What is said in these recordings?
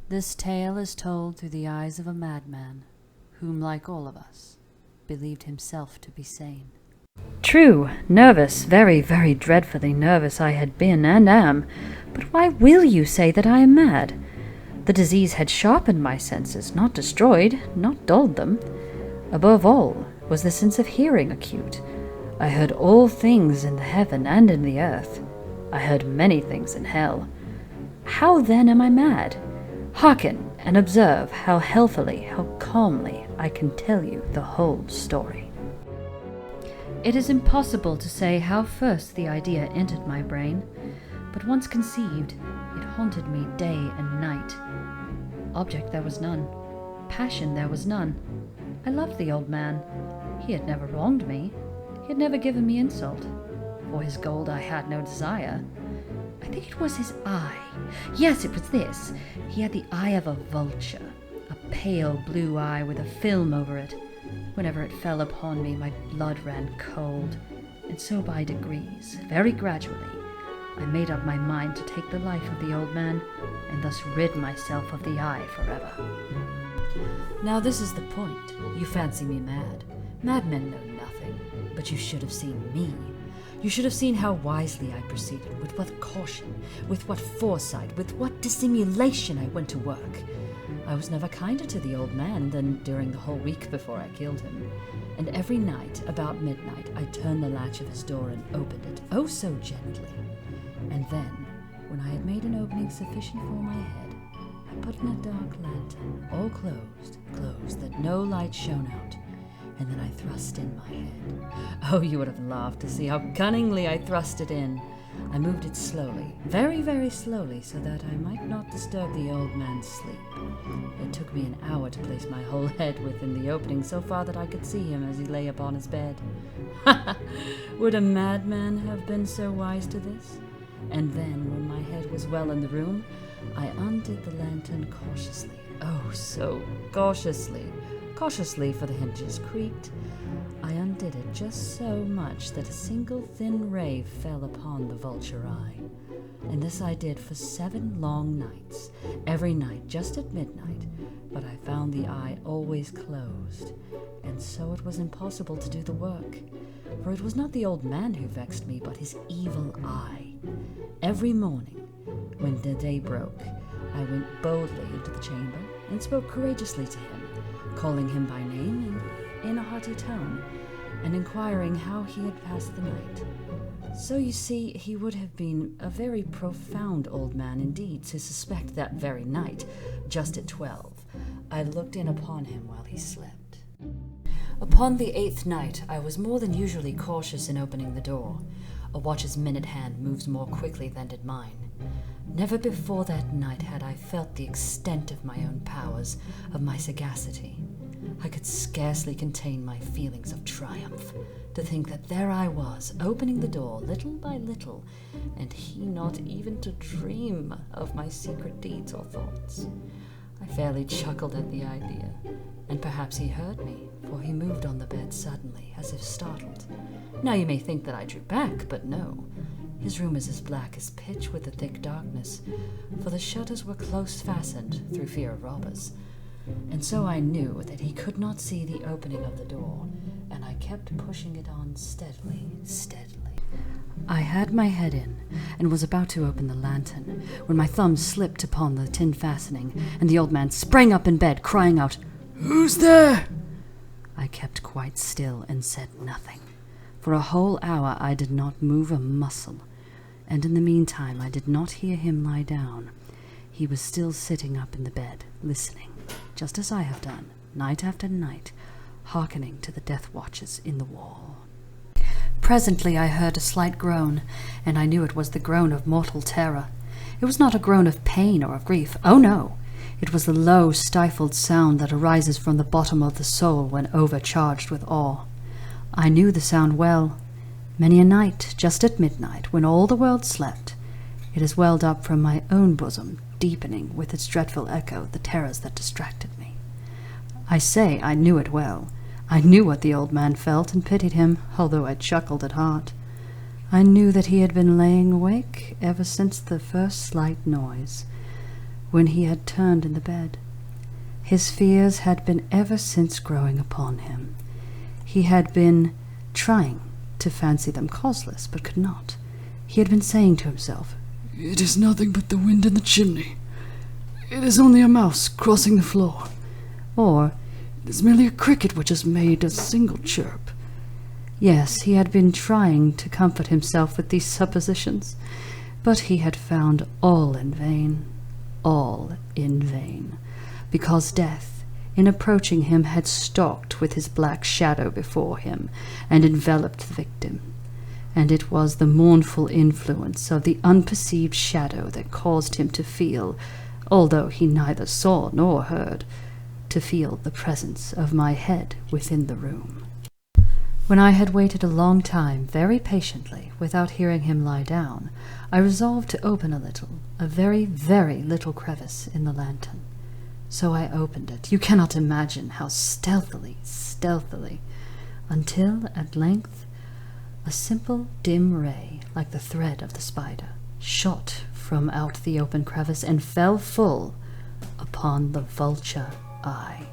This tale is told through the eyes of a madman, whom, like all of us, believed himself to be sane. True, nervous, very, very dreadfully nervous I had been and am, but why will you say that I am mad? The disease had sharpened my senses, not destroyed, not dulled them. Above all was the sense of hearing acute. I heard all things in the heaven and in the earth. I heard many things in hell. How then am I mad? Hearken and observe how healthily, how calmly I can tell you the whole story. It is impossible to say how first the idea entered my brain, but once conceived, it haunted me day and night. Object there was none. Passion there was none. I loved the old man. He had never wronged me. He had never given me insult. For his gold I had no desire. I think it was his eye. Yes, it was this. He had the eye of a vulture, a pale blue eye with a film over it. Whenever it fell upon me, my blood ran cold, and so by degrees, very gradually, I made up my mind to take the life of the old man, and thus rid myself of the eye forever. Now this is the point. You fancy me mad. Madmen know nothing, but you should have seen me. You should have seen how wisely I proceeded, with what caution, with what foresight, with what dissimulation I went to work. I was never kinder to the old man than during the whole week before I killed him. And every night, about midnight, I turned the latch of his door and opened it, oh so gently. And then, when I had made an opening sufficient for my head, I put in a dark lantern, all closed, that no light shone out, and then I thrust in my head. Oh, you would have laughed to see how cunningly I thrust it in. I moved it slowly, very, very slowly, so that I might not disturb the old man's sleep. It took me an hour to place my whole head within the opening so far that I could see him as he lay upon his bed. Ha! Would a madman have been so wise to this? And then, when my head was well in the room, I undid the lantern cautiously. Oh, so cautiously. Cautiously, for the hinges creaked. I undid it just so much that a single thin ray fell upon the vulture eye. And this I did for 7 long nights, every night just at midnight, but I found the eye always closed, and so it was impossible to do the work. For it was not the old man who vexed me, but his evil eye. Every morning, when the day broke, I went boldly into the chamber and spoke courageously to him, calling him by name and in a hearty tone, and inquiring how he had passed the night. So you see, he would have been a very profound old man indeed to suspect that very night, just at 12, I looked in upon him while he slept. Upon the 8th night, I was more than usually cautious in opening the door. A watch's minute hand moves more quickly than did mine. Never before that night had I felt the extent of my own powers, of my sagacity. I could scarcely contain my feelings of triumph, to think that there I was, opening the door little by little, and he not even to dream of my secret deeds or thoughts. I fairly chuckled at the idea, and perhaps he heard me, for he moved on the bed suddenly, as if startled. Now you may think that I drew back, but no. His room is as black as pitch with the thick darkness, for the shutters were close fastened through fear of robbers. And so I knew that he could not see the opening of the door, and I kept pushing it on steadily. I had my head in, and was about to open the lantern, when my thumb slipped upon the tin fastening, and the old man sprang up in bed, crying out, "Who's there?" I kept quite still and said nothing. For a whole hour I did not move a muscle, and in the meantime I did not hear him lie down. He was still sitting up in the bed, listening, just as I have done, night after night, hearkening to the death watches in the wall. Presently I heard a slight groan, and I knew it was the groan of mortal terror. It was not a groan of pain or of grief. Oh, no! It was the low, stifled sound that arises from the bottom of the soul when overcharged with awe. I knew the sound well. Many a night, just at midnight, when all the world slept, it has welled up from my own bosom, deepening with its dreadful echo the terrors that distracted me. I say I knew it well. I knew what the old man felt, and pitied him, although I chuckled at heart. I knew that he had been laying awake ever since the first slight noise, when he had turned in the bed. His fears had been ever since growing upon him. He had been trying to fancy them causeless, but could not. He had been saying to himself, "It is nothing but the wind in the chimney. It is only a mouse crossing the floor. Or, it is merely a cricket which has made a single chirp." Yes, he had been trying to comfort himself with these suppositions, but he had found all in vain. All in vain. Because death, in approaching him, had stalked with his black shadow before him and enveloped the victim. And it was the mournful influence of the unperceived shadow that caused him to feel, although he neither saw nor heard, to feel the presence of my head within the room. When I had waited a long time, very patiently, without hearing him lie down, I resolved to open a very, very little crevice in the lantern. So I opened it. You cannot imagine how stealthily, until at length a simple dim ray, like the thread of the spider, shot from out the open crevice and fell full upon the vulture eye.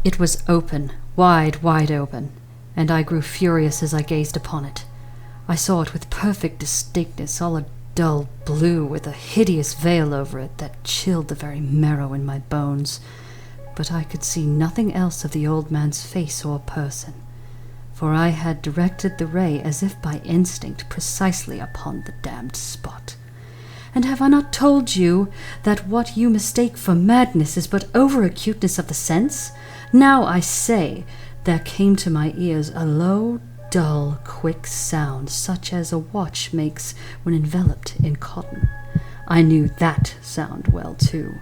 It was open, wide open, and I grew furious as I gazed upon it. I saw it with perfect distinctness, all a dull blue, with a hideous veil over it that chilled the very marrow in my bones. But I could see nothing else of the old man's face or person, for I had directed the ray as if by instinct precisely upon the damned spot. And have I not told you that what you mistake for madness is but over-acuteness of the sense? Now I say, there came to my ears a low, dull, quick sound, such as a watch makes when enveloped in cotton. I knew that sound well, too.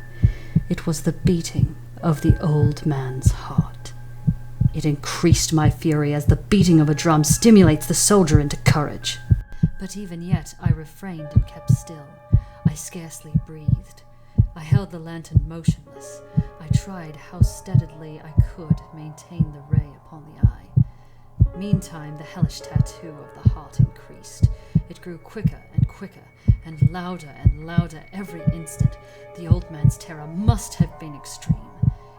It was the beating of the old man's heart. It increased my fury as the beating of a drum stimulates the soldier into courage. But even yet I refrained and kept still. I scarcely breathed. I held the lantern motionless. I tried how steadily I could maintain the ray upon the eye. Meantime, the hellish tattoo of the heart increased. It grew quicker and louder every instant. The old man's terror must have been extreme.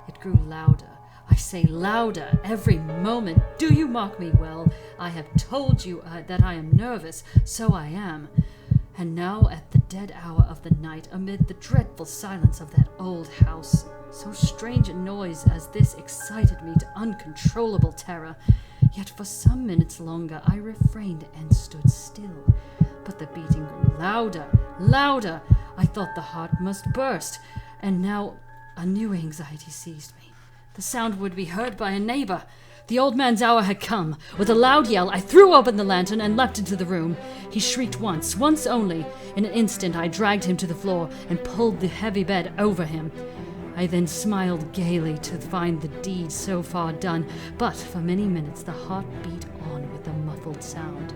It grew louder, I say louder, every moment. Do you mark me well? I have told you that I am nervous. So I am. And now, at the dead hour of the night, amid the dreadful silence of that old house, so strange a noise as this excited me to uncontrollable terror. Yet for some minutes longer I refrained and stood still. But the beating grew louder. I thought the heart must burst. And now a new anxiety seized me. The sound would be heard by a neighbor. The old man's hour had come. With a loud yell, I threw open the lantern and leapt into the room. He shrieked once only. In an instant I dragged him to the floor and pulled the heavy bed over him. I then smiled gaily to find the deed so far done, but for many minutes the heart beat on with a muffled sound.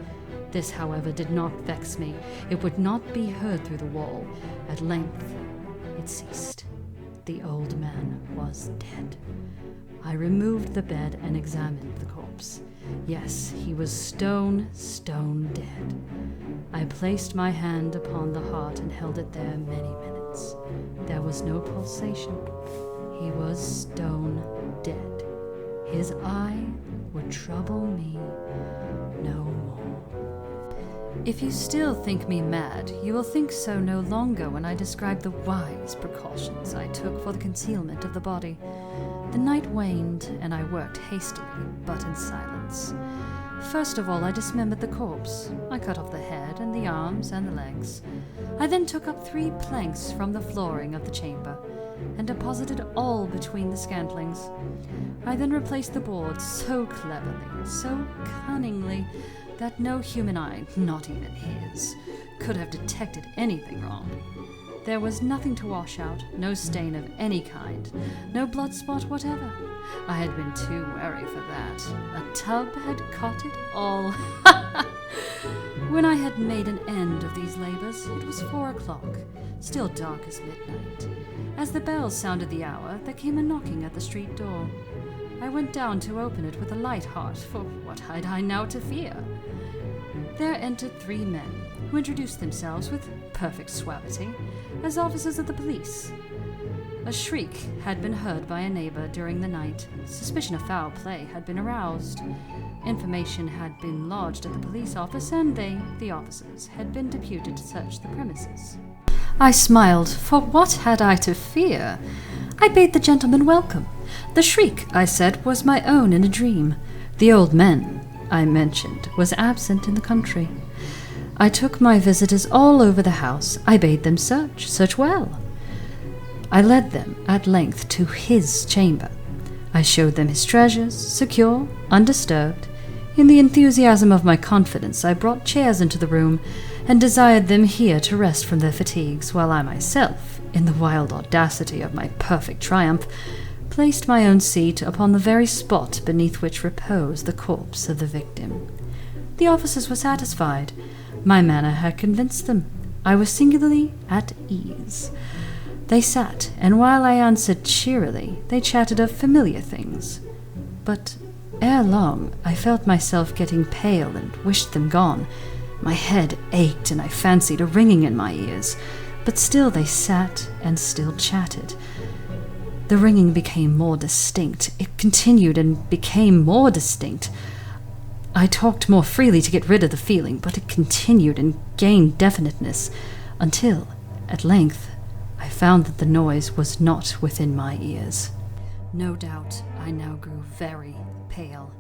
This, however, did not vex me. It would not be heard through the wall. At length it ceased. The old man was dead. I removed the bed and examined the corpse. Yes, he was stone dead. I placed my hand upon the heart and held it there many minutes. There was no pulsation. He was stone dead. His eye would trouble me no more. If you still think me mad, you will think so no longer when I describe the wise precautions I took for the concealment of the body. The night waned, and I worked hastily, but in silence. First of all, I dismembered the corpse. I cut off the head and the arms and the legs. I then took up 3 planks from the flooring of the chamber and deposited all between the scantlings. I then replaced the boards so cleverly, so cunningly, that no human eye, not even his, could have detected anything wrong. There was nothing to wash out, no stain of any kind, no blood spot whatever. I had been too wary for that. A tub had caught it all. When I had made an end of these labors, it was 4 o'clock, still dark as midnight. As the bells sounded the hour, there came a knocking at the street door. I went down to open it with a light heart, for what had I now to fear? There entered 3 men, who introduced themselves with perfect suavity, as officers of the police. A shriek had been heard by a neighbor during the night. Suspicion of foul play had been aroused. Information had been lodged at the police office, and they, the officers, had been deputed to search the premises. I smiled, for what had I to fear? I bade the gentleman welcome. The shriek, I said, was my own in a dream. The old man, I mentioned, was absent in the country. I took my visitors all over the house. I bade them search well. I led them, at length, to his chamber. I showed them his treasures, secure, undisturbed. In the enthusiasm of my confidence, I brought chairs into the room, and desired them here to rest from their fatigues, while I myself, in the wild audacity of my perfect triumph, placed my own seat upon the very spot beneath which reposed the corpse of the victim. The officers were satisfied. My manner had convinced them. I was singularly at ease. They sat, and while I answered cheerily, they chatted of familiar things. But ere long I felt myself getting pale and wished them gone. My head ached, and I fancied a ringing in my ears. But still they sat and still chatted. The ringing became more distinct. It continued and became more distinct. I talked more freely to get rid of the feeling, but it continued and gained definiteness, until, at length, I found that the noise was not within my ears. No doubt I now grew very pale,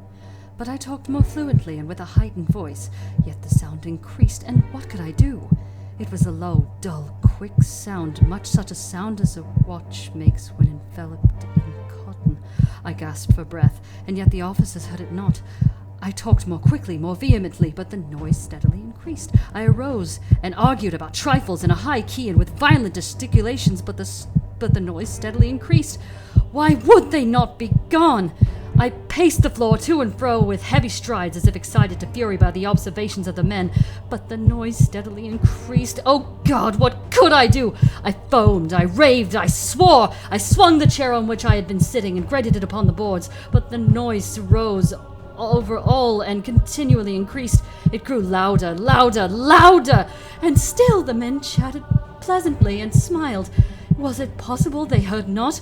but I talked more fluently and with a heightened voice, yet the sound increased, and what could I do? It was a low, dull, quick sound, much such a sound as a watch makes when enveloped in cotton. I gasped for breath, and yet the officers heard it not. I talked more quickly, more vehemently, but the noise steadily increased. I arose and argued about trifles in a high key and with violent gesticulations, but the noise steadily increased. Why would they not be gone? I paced the floor to and fro with heavy strides, as if excited to fury by the observations of the men, but the noise steadily increased. Oh God, what could I do? I foamed, I raved, I swore. I swung the chair on which I had been sitting and grated it upon the boards, but the noise rose over all and continually increased. It grew louder, louder, louder, and still the men chatted pleasantly and smiled. Was it possible they heard not?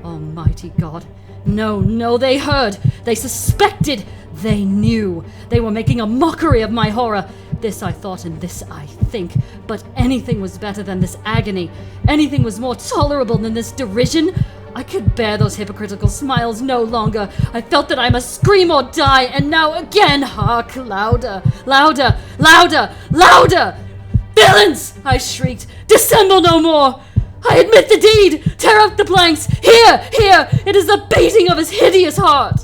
Almighty God! No, they heard! They suspected! They knew! They were making a mockery of my horror! This I thought, and this I think. But anything was better than this agony. Anything was more tolerable than this derision. I could bear those hypocritical smiles no longer. I felt that I must scream or die, and now again, hark, louder, louder, louder, louder! Villains! I shrieked. Dissemble no more! I admit the deed! Tear up the planks! Here! It is the beating of his hideous heart!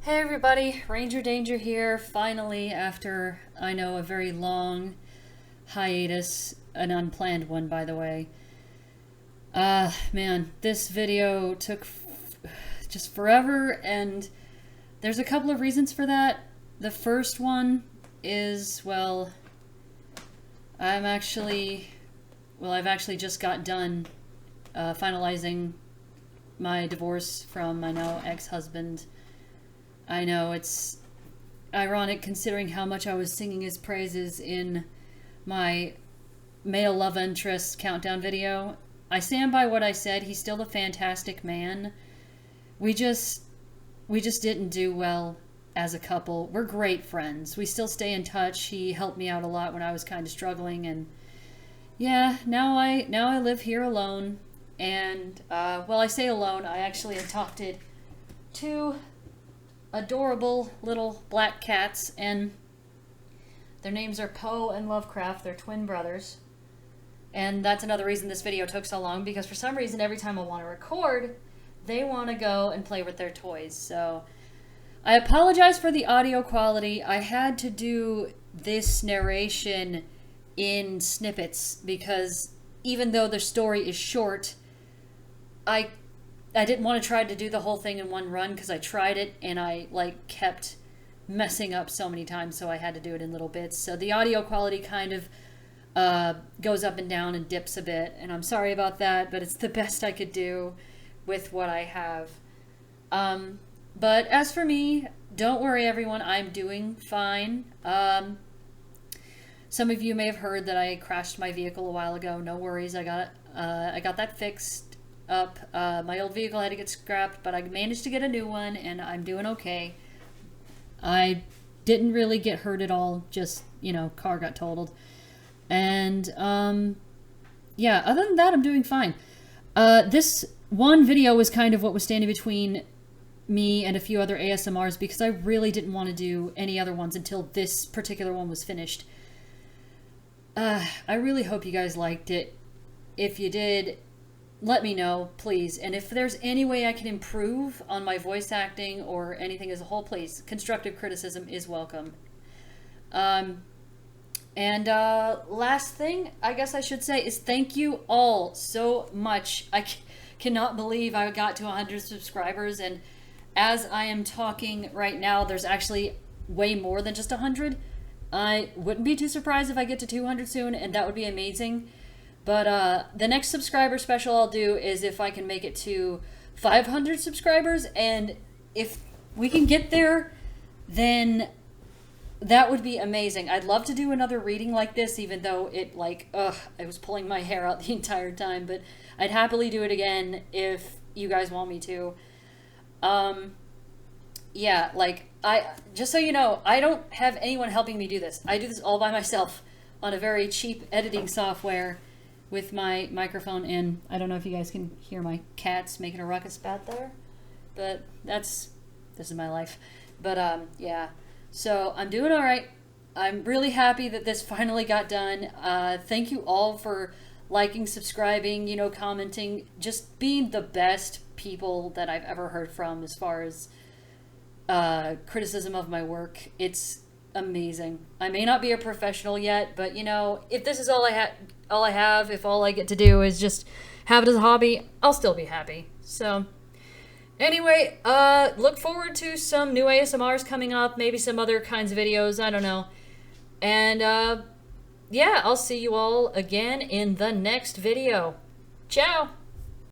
Hey everybody, Ranger Danger here, finally, after, I know, a very long hiatus, an unplanned one, by the way. Man, this video took just forever, and there's a couple of reasons for that. The first one is, well, I've actually just got done finalizing my divorce from my now ex-husband. I know, it's ironic considering how much I was singing his praises in my male love interest countdown video. I stand by what I said. He's still a fantastic man. We just didn't do well as a couple. We're great friends. We still stay in touch. He helped me out a lot when I was kind of struggling, and yeah, now I live here alone. And well, I say alone. I actually adopted two adorable little black cats, and their names are Poe and Lovecraft. They're twin brothers. And that's another reason this video took so long, because for some reason every time I want to record, they want to go and play with their toys. So I apologize for the audio quality. I had to do this narration in snippets because even though the story is short, I didn't want to try to do the whole thing in one run, because I tried it and I kept messing up so many times, so I had to do it in little bits. So the audio quality kind of goes up and down and dips a bit, and I'm sorry about that, but it's the best I could do with what I have. But as for me, don't worry everyone, I'm doing fine. Some of you may have heard that I crashed my vehicle a while ago. No worries, I got that fixed up. My old vehicle had to get scrapped, but I managed to get a new one, and I'm doing okay. I didn't really get hurt at all, just, you know, car got totaled. And, yeah, other than that, I'm doing fine. This one video was kind of what was standing between me and a few other ASMRs because I really didn't want to do any other ones until this particular one was finished. I really hope you guys liked it. If you did, let me know, please. And if there's any way I can improve on my voice acting or anything as a whole, please. Constructive criticism is welcome. Last thing I guess I should say is thank you all so much. I cannot believe I got to 100 subscribers, and as I am talking right now, there's actually way more than just 100. I wouldn't be too surprised if I get to 200 soon, and that would be amazing. But the next subscriber special I'll do is if I can make it to 500 subscribers, and if we can get there, then that would be amazing. I'd love to do another reading like this, even though it, like, I was pulling my hair out the entire time, but I'd happily do it again if you guys want me to. Yeah, like, just so you know, I don't have anyone helping me do this. I do this all by myself on a very cheap editing software with my microphone in. I don't know if you guys can hear my cats making a ruckus back there, but this is my life. But, yeah, so I'm doing all right. I'm really happy that this finally got done. Thank you all for liking, subscribing, you know, commenting, just being the best people that I've ever heard from as far as criticism of my work. It's amazing. I may not be a professional yet, but you know, if this is all I have, if all I get to do is just have it as a hobby, I'll still be happy. So anyway, look forward to some new ASMRs coming up, maybe some other kinds of videos, I don't know. And yeah, I'll see you all again in the next video. Ciao!